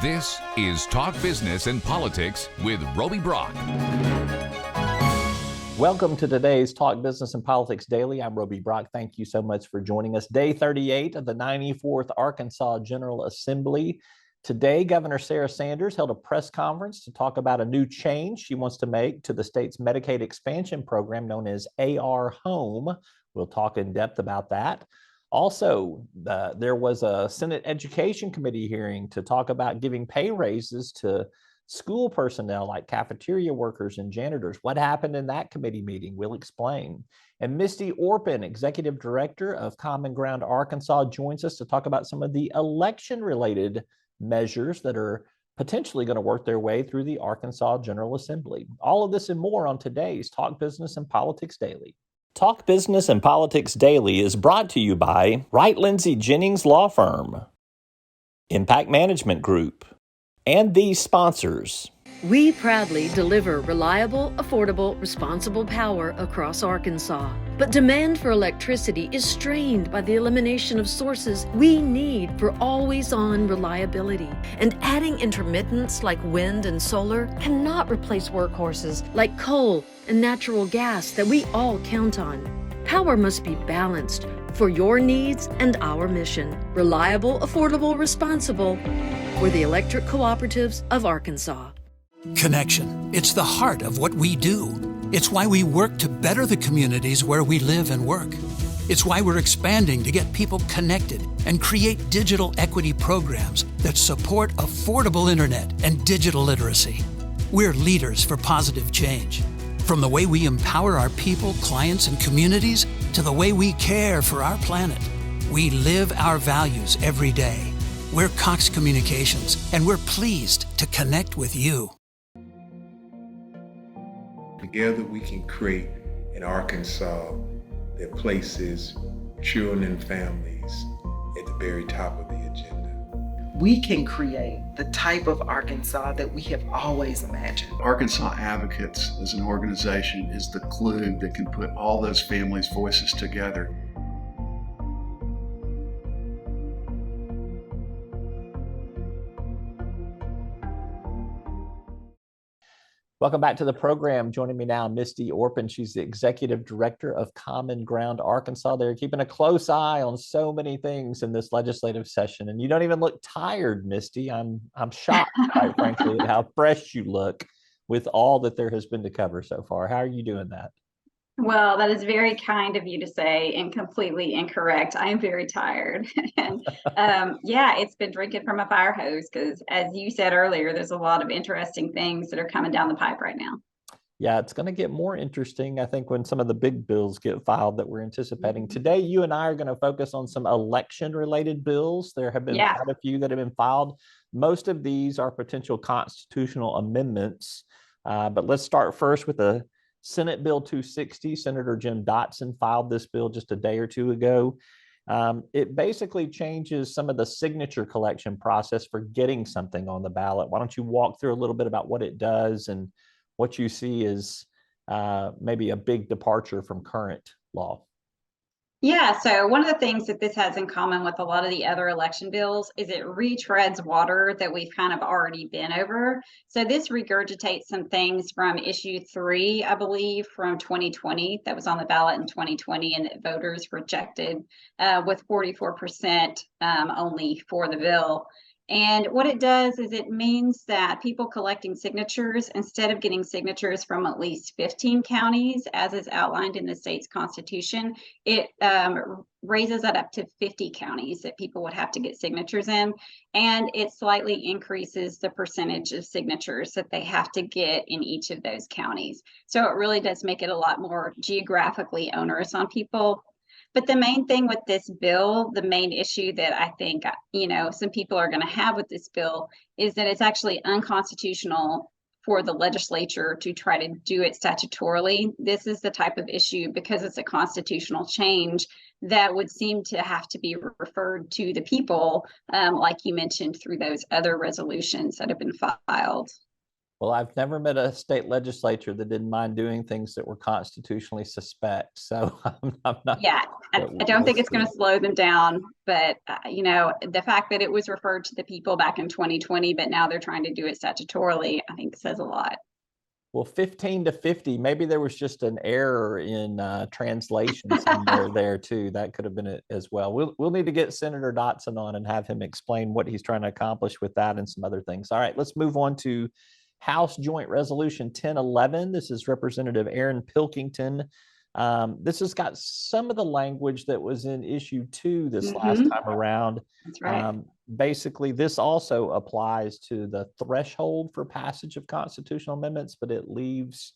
This is Talk Business and Politics with Roby Brock. Welcome to today's Talk Business and Politics Daily. I'm Roby Brock. Thank you so much for joining us. Day 38 of the 94th Arkansas General Assembly. Today, Governor Sarah Sanders held a press conference to talk about a new change she wants to make to the state's Medicaid expansion program known as AR Home. We'll talk in depth about that. Also, there was a Senate Education Committee hearing to talk about giving pay raises to school personnel like cafeteria workers and janitors. What happened in that committee meeting? We'll explain. And Misty Orpin, Executive Director of Common Ground Arkansas, joins us to talk about some of the election-related measures that are potentially going to work their way through the Arkansas General Assembly. All of this and more on today's Talk Business and Politics Daily. Talk Business and Politics Daily is brought to you by Wright Lindsay Jennings Law Firm, Impact Management Group, and these sponsors. We proudly deliver reliable, affordable, responsible power across Arkansas. But demand for electricity is strained by the elimination of sources we need for always-on reliability. And adding intermittents like wind and solar cannot replace workhorses like coal and natural gas that we all count on. Power must be balanced for your needs and our mission. Reliable, affordable, responsible. We're the Electric Cooperatives of Arkansas. Connection. It's the heart of what we do. It's why we work to better the communities where we live and work. It's why we're expanding to get people connected and create digital equity programs that support affordable internet and digital literacy. We're leaders for positive change. From the way we empower our people, clients, and communities to the way we care for our planet. We live our values every day. We're Cox Communications, and we're pleased to connect with you. Together we can create in Arkansas that places children and families at the very top of the agenda. We can create the type of Arkansas that we have always imagined. Arkansas Advocates as an organization is the glue that can put all those families' voices together. Welcome back to the program. Joining me now, Misty Orpin. She's the Executive Director of Common Ground Arkansas. They're keeping a close eye on so many things in this legislative session. And you don't even look tired, Misty. I'm shocked, quite frankly, at how fresh you look with all that there has been to cover so far. How are you doing that? Well, that is very kind of you to say and completely incorrect. I am very tired. And yeah, it's been drinking from a fire hose because, as you said earlier, there's a lot of interesting things that are coming down the pipe right now. Yeah, it's going to get more interesting, I think, when some of the big bills get filed that we're anticipating. Today, you and I are going to focus on some election-related bills. There have been quite a few that have been filed. Most of these are potential constitutional amendments. But let's start first with the Senate Bill 260. Senator Jim Dotson filed this bill just a day or two ago. It basically changes some of the signature collection process for getting something on the ballot. Why don't you walk through a little bit about what it does and what you see as maybe a big departure from current law? Yeah, so one of the things that this has in common with a lot of the other election bills is it retreads water that we've kind of already been over. So this regurgitates some things from issue 3, I believe, from 2020 that was on the ballot in 2020 and that voters rejected with 44% only for the bill. And what it does is it means that people collecting signatures, instead of getting signatures from at least 15 counties, as is outlined in the state's constitution, it raises that up to 50 counties that people would have to get signatures in. And it slightly increases the percentage of signatures that they have to get in each of those counties. So it really does make it a lot more geographically onerous on people. But the main thing with this bill, the main issue that I think, some people are going to have with this bill is that it's actually unconstitutional for the legislature to try to do it statutorily. This is the type of issue, because it's a constitutional change, that would seem to have to be referred to the people, like you mentioned, through those other resolutions that have been filed. Well, I've never met a state legislature that didn't mind doing things that were constitutionally suspect. So I'm not. Yeah, I don't We'll think it's going see. to slow them down, but the fact that it was referred to the people back in 2020, but now they're trying to do it statutorily, I think says a lot. Well, 15 to 50, maybe there was just an error in translation somewhere there too. That could have been it as well. We'll need to get Senator Dotson on and have him explain what he's trying to accomplish with that and some other things. All right, let's move on to House Joint Resolution 1011. This is Representative Aaron Pilkington. This has got some of the language that was in issue 2 this last time around. That's right. Basically, this also applies to the threshold for passage of constitutional amendments, but it leaves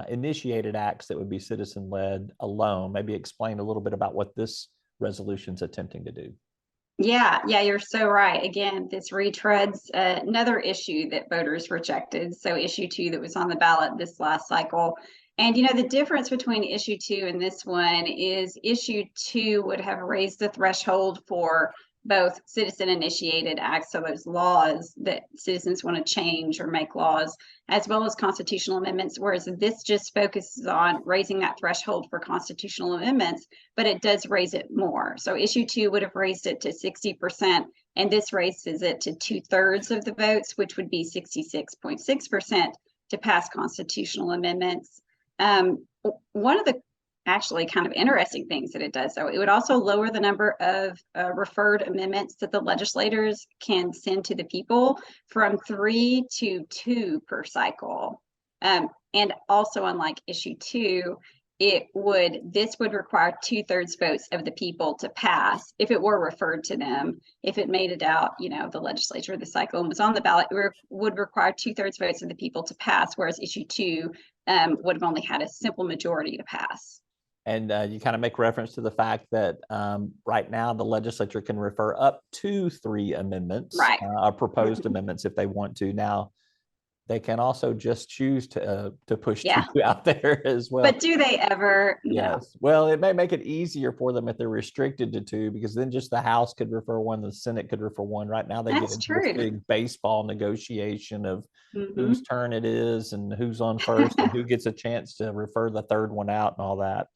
initiated acts that would be citizen-led alone. Maybe explain a little bit about what this resolution is attempting to do. Yeah, you're so right. Again, this retreads another issue that voters rejected. So issue 2 that was on the ballot this last cycle. And the difference between issue 2 and this one is issue 2 would have raised the threshold for both citizen initiated acts, so those laws that citizens want to change or make laws, as well as constitutional amendments, whereas this just focuses on raising that threshold for constitutional amendments, but it does raise it more. So issue 2 would have raised it to 60%, and this raises it to 2/3 of the votes, which would be 66.6% to pass constitutional amendments. One of the actually kind of interesting things that it does, though, it would also lower the number of referred amendments that the legislators can send to the people from 3 to 2 per cycle. And also, unlike issue 2, this would require 2/3 votes of the people to pass if it were referred to them. If it made it out, the legislature, the cycle, and was on the ballot, it would require 2/3 votes of the people to pass, whereas issue 2 would have only had a simple majority to pass. And you kind of make reference to the fact that right now the legislature can refer up to 3 amendments, right, proposed amendments if they want to. Now, they can also just choose to push 2 out there as well. But do they ever? No. Yes. Well, it may make it easier for them if they're restricted to 2, because then just the House could refer 1, the Senate could refer 1. Right now, they get into this big baseball negotiation of whose turn it is and who's on first and who gets a chance to refer the 3rd one out and all that.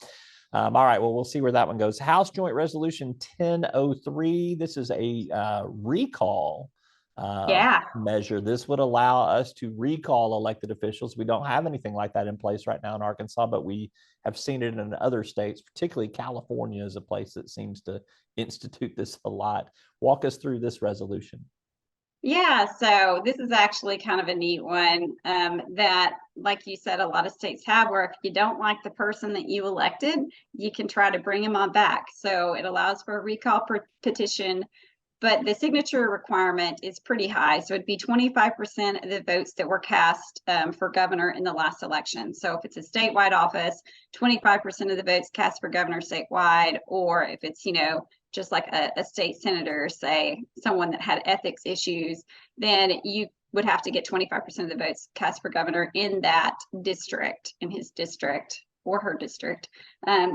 All right, well, we'll see where that one goes. House Joint Resolution 1003. This is a recall measure. This would allow us to recall elected officials. We don't have anything like that in place right now in Arkansas, but we have seen it in other states, particularly California is a place that seems to institute this a lot. Walk us through this resolution. Yeah, so this is actually kind of a neat one that, like you said, a lot of states have, where if you don't like the person that you elected, you can try to bring them on back. So it allows for a recall petition, but the signature requirement is pretty high. So it'd be 25% of the votes that were cast for governor in the last election. So if it's a statewide office, 25% of the votes cast for governor statewide, or if it's, just like a state senator, say someone that had ethics issues, then you would have to get 25% of the votes cast for governor in that district, in his district or her district,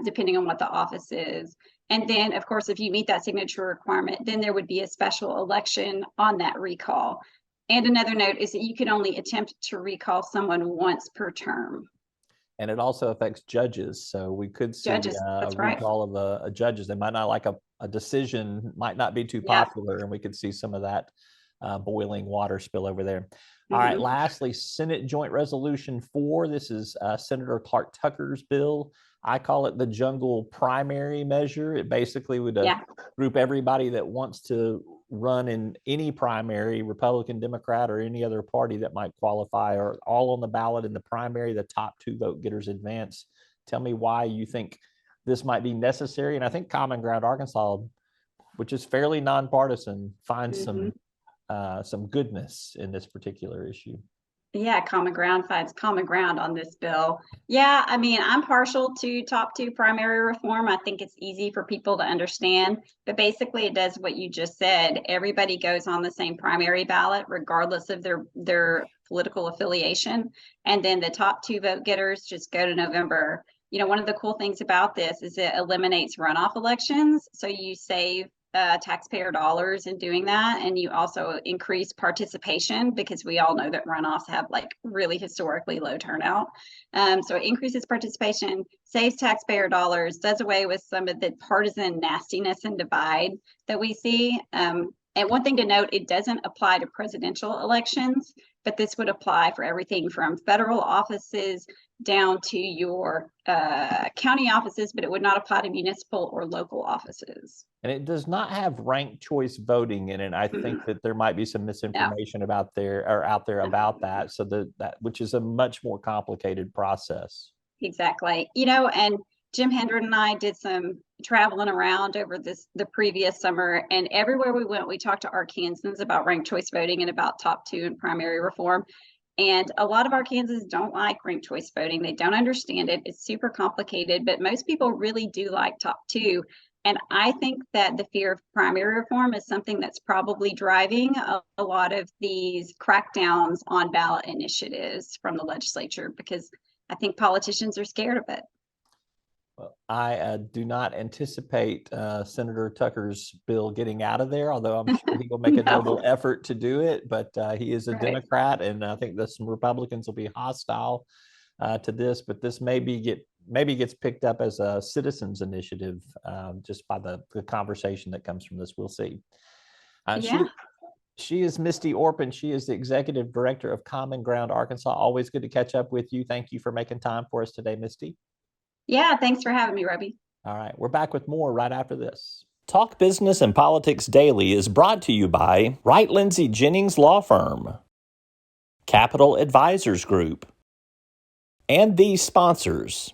depending on what the office is. And then, of course, if you meet that signature requirement, then there would be a special election on that recall. And another note is that you can only attempt to recall someone once per term. And it also affects judges. So we could see a recall of judges. They might not like a decision, might not be too popular, and we could see some of that boiling water spill over there. All right, lastly, Senate Joint Resolution 4. This is Senator Clark Tucker's bill. I call it the jungle primary measure. It basically would group everybody that wants to run in any primary, Republican, Democrat, or any other party that might qualify, or all on the ballot in the primary. The top 2 vote getters advance. Tell me why you think this might be necessary. And I think Common Ground Arkansas, which is fairly nonpartisan, finds some goodness in this particular issue. Yeah, Common Ground finds common ground on this bill. Yeah, I mean, I'm partial to top 2 primary reform. I think it's easy for people to understand, but basically it does what you just said. Everybody goes on the same primary ballot, regardless of their political affiliation. And then the top 2 vote getters just go to November. One of the cool things about this is it eliminates runoff elections. So you save taxpayer dollars in doing that, and you also increase participation, because we all know that runoffs have like really historically low turnout. So it increases participation, saves taxpayer dollars, does away with some of the partisan nastiness and divide that we see. And one thing to note, it doesn't apply to presidential elections, but this would apply for everything from federal offices down to your county offices, but it would not apply to municipal or local offices. And it does not have ranked choice voting in it. I think that there might be some misinformation out there about that. So that which is a much more complicated process. Exactly. You know, and Jim Hendren and I did some traveling around over the previous summer, and everywhere we went, we talked to Arkansans about ranked choice voting and about top 2 in primary reform. And a lot of Arkansans don't like ranked choice voting. They don't understand it. It's super complicated, but most people really do like top 2. And I think that the fear of primary reform is something that's probably driving a lot of these crackdowns on ballot initiatives from the legislature, because I think politicians are scared of it. Well, I do not anticipate Senator Tucker's bill getting out of there, although I'm sure he will make a noble effort to do it. But he is a Democrat, and I think that some Republicans will be hostile to this. But this maybe gets picked up as a citizens initiative just by the conversation that comes from this. We'll see. She is Misty Orpin. She is the executive director of Common Ground Arkansas. Always good to catch up with you. Thank you for making time for us today, Misty. Yeah, thanks for having me, Robbie. All right, we're back with more right after this. Talk Business and Politics Daily is brought to you by Wright Lindsay Jennings Law Firm, Capital Advisors Group, and these sponsors.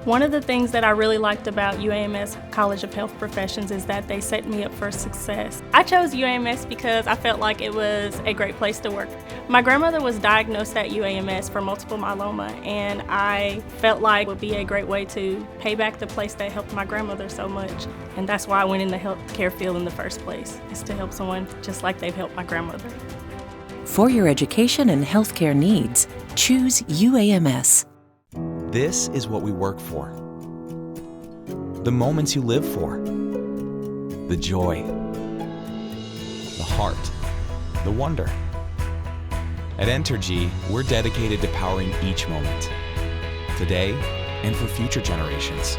One of the things that I really liked about UAMS College of Health Professions is that they set me up for success. I chose UAMS because I felt like it was a great place to work. My grandmother was diagnosed at UAMS for multiple myeloma, and I felt like it would be a great way to pay back the place that helped my grandmother so much. And that's why I went in the healthcare field in the first place, is to help someone just like they've helped my grandmother. For your education and healthcare needs, choose UAMS. This is what we work for. The moments you live for. The joy. The heart. The wonder. At Entergy, we're dedicated to powering each moment. Today and for future generations.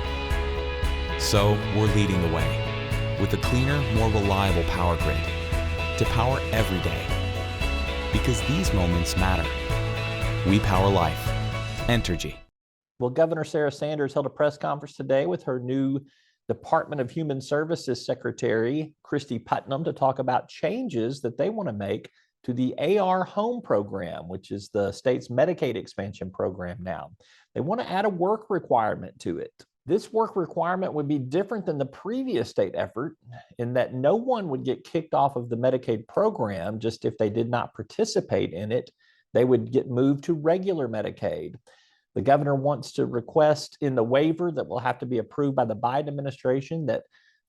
So we're leading the way with a cleaner, more reliable power grid to power every day. Because these moments matter. We power life. Entergy. Well, Governor Sarah Sanders held a press conference today with her new Department of Human Services Secretary, Christy Putnam, to talk about changes that they want to make to the AR Home program, which is the state's Medicaid expansion program now. They want to add a work requirement to it. This work requirement would be different than the previous state effort in that no one would get kicked off of the Medicaid program just if they did not participate in it. They would get moved to regular Medicaid. The governor wants to request in the waiver that will have to be approved by the Biden administration that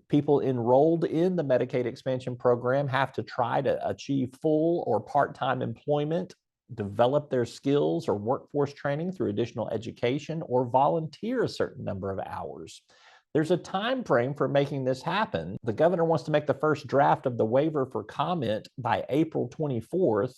people enrolled in the Medicaid expansion program have to try to achieve full or part-time employment, develop their skills or workforce training through additional education, or volunteer a certain number of hours. There's a time frame for making this happen. The governor wants to make the first draft of the waiver for comment by April 24th.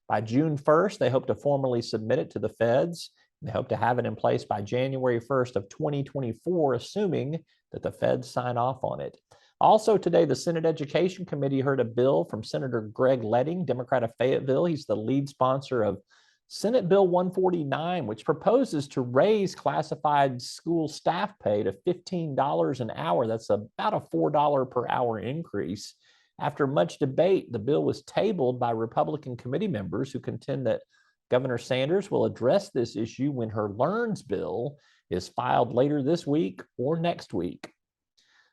By June 1st, they hope to formally submit it to the feds. They hope to have it in place by January 1st of 2024, assuming that the feds sign off on it. Also today, the Senate Education Committee heard a bill from Senator Greg Leding, Democrat of Fayetteville. He's the lead sponsor of Senate Bill 149, which proposes to raise classified school staff pay to $15 an hour. That's about a $4 per hour increase. After much debate, the bill was tabled by Republican committee members who contend that Governor Sanders will address this issue when her LEARNS bill is filed later this week or next week.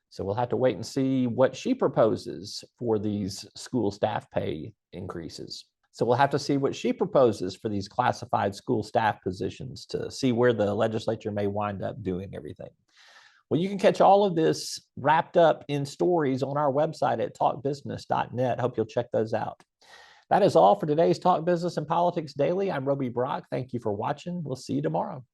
So we'll have to wait and see what she proposes for these school staff pay increases. So we'll have to see what she proposes for these classified school staff positions to see where the legislature may wind up doing everything. Well, you can catch all of this wrapped up in stories on our website at talkbusiness.net. Hope you'll check those out. That is all for today's Talk Business and Politics Daily. I'm Roby Brock. Thank you for watching. We'll see you tomorrow.